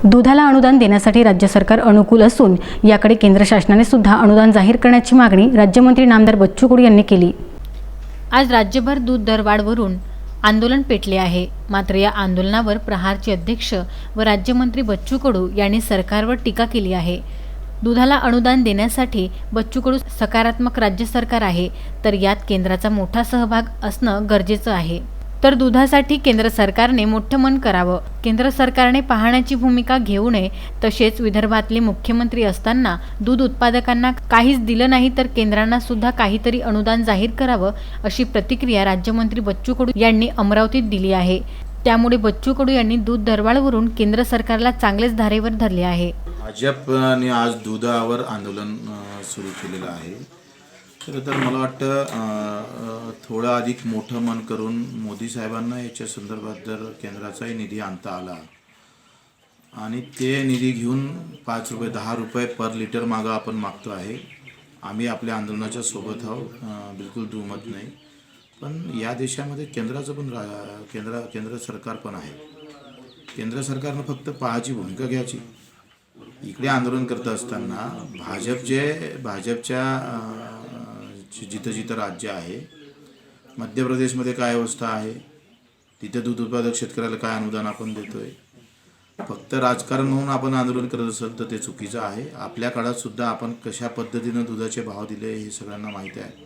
दुधाला अनुदान देण्यासाठी राज्य सरकार अनुकूल असून याकडे केंद्र शासनाने सुद्धा अनुदान जाहीर करण्याची मागणी राज्यमंत्री नामदार बच्चू कडू यांनी केली। आज राज्यभर दूध दरवाढवरून आंदोलन पेटले आहे। मात्र या आंदोलनावर प्रहारचे अध्यक्ष व राज्यमंत्री बच्चू कडू यांनी सरकारवर टीका केली आहे। दुधाला अनुदान देण्यासाठी बच्चू कडू सकारात्मक राज्य सरकार आहे, तर यात केंद्राचा मोठा सहभाग असणं गरजेचं आहे। तर दुधासाठी केंद्र सरकारने मोठं मन करावं, केंद्र सरकारने पाहण्याची भूमिका घेऊ नये। तसेच विदर्भातले मुख्यमंत्री असताना दूध उत्पादकांना काहीच दिलं नाही, तर केंद्रांना सुद्धा काहीतरी अनुदान जाहीर करावं, अशी प्रतिक्रिया राज्यमंत्री बच्चू कडू यांनी अमरावतीत दिली आहे। त्यामुळे बच्चू कडू यांनी दूध दरवाढवरून केंद्र सरकारला चांगलेच धारेवर धरले आहे। भाजपने आज दुधावर आंदोलन सुरू केलेलं आहे। तर मला वाटतं थोडं अधिक मोठं मन करून मोदी साहेबांना याच्या संदर्भात जर केंद्राचाही निधी आणता आला आणि ते निधी घेऊन 5 रुपये 10 रुपये पर लिटर मागं आपण मागतो आहे। आम्ही आपल्या आंदोलनाच्या सोबत आहोत, बिलकुल दुमत नाही। पण या देशामध्ये केंद्राचं पण केंद्र सरकार पण आहे। केंद्र सरकारनं फक्त पाहायची भूमिका घ्यायची। इकडे आंदोलन करत असताना भाजपच्या जिथं जिथं राज्य आहे, मध्य प्रदेशमध्ये काय अवस्था आहे, तिथे दूध उत्पादक शेतकऱ्याला काय अनुदान आपण देतोय। फक्त राजकारण म्हणून आपण आंदोलन करत असेल तर ते चुकीचं आहे। आपल्या काळात सुद्धा आपण कशा पद्धतीनं दुधाचे भाव दिले हे सगळ्यांना माहीत आहे।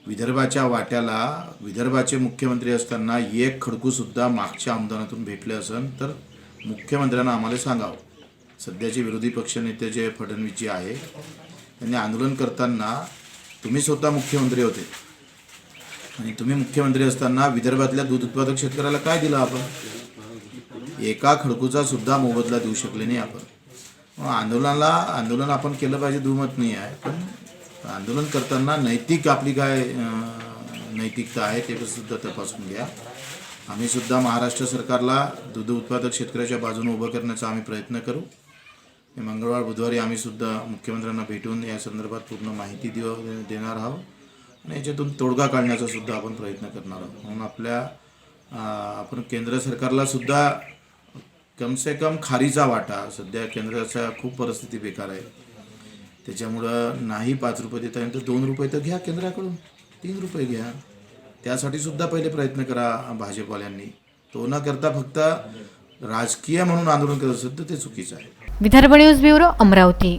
विदर्भाच्या वाट्याला विदर्भाचे मुख्यमंत्री असताना एक खडकूसुद्धा मागच्या अनुदानातून भेटले असेल तर मुख्यमंत्र्यांना आम्हाला सांगावं। सध्याचे विरोधी पक्षनेते जे फडणवीसजी आहे, त्यांनी आंदोलन करताना तुम्ही स्वतः मुख्यमंत्री होते आणि तुम्ही मुख्यमंत्री असताना विदर्भातल्या दूध उत्पादक शेतकऱ्याला काय दिलं आपण? एका खडकूचा सुद्धा मोबदला देऊ शकले नाही आपण। आंदोलन आपण केलं पाहिजे, दुमत नाही आहे। पण आंदोलन करताना आपली काय नैतिकता आहे ते सुद्धा तपासून घ्या। आम्ही सुद्धा महाराष्ट्र सरकारला दूध उत्पादक शेतकऱ्याच्या बाजूने उभं करण्याचा आम्ही प्रयत्न करू। मंगळवार बुधवारी आम्ही सुद्धा मुख्यमंत्र्यांना भेटून या संदर्भात पूर्ण माहिती देणार आहोत आणि याच्यातून तोडगा काढण्याचा सुद्धा आपण प्रयत्न करणार आहोत। म्हणून आपण केंद्र सरकारला सुद्धा कम से कम खारीचा वाटा, सध्या केंद्राच्या खूप परिस्थिती बेकार आहे, त्याच्यामुळं नाही 5 रुपये देता येईल तर 2 रुपये तर घ्या केंद्राकडून, 3 रुपये घ्या। त्यासाठी सुद्धा पहिले प्रयत्न करा भाजपवाल्यांनी। तो न करता फक्त राजकीय म्हणून आंदोलन करत असेल तर ते चुकीचं आहे। Vidarbha news bureau, Amravati.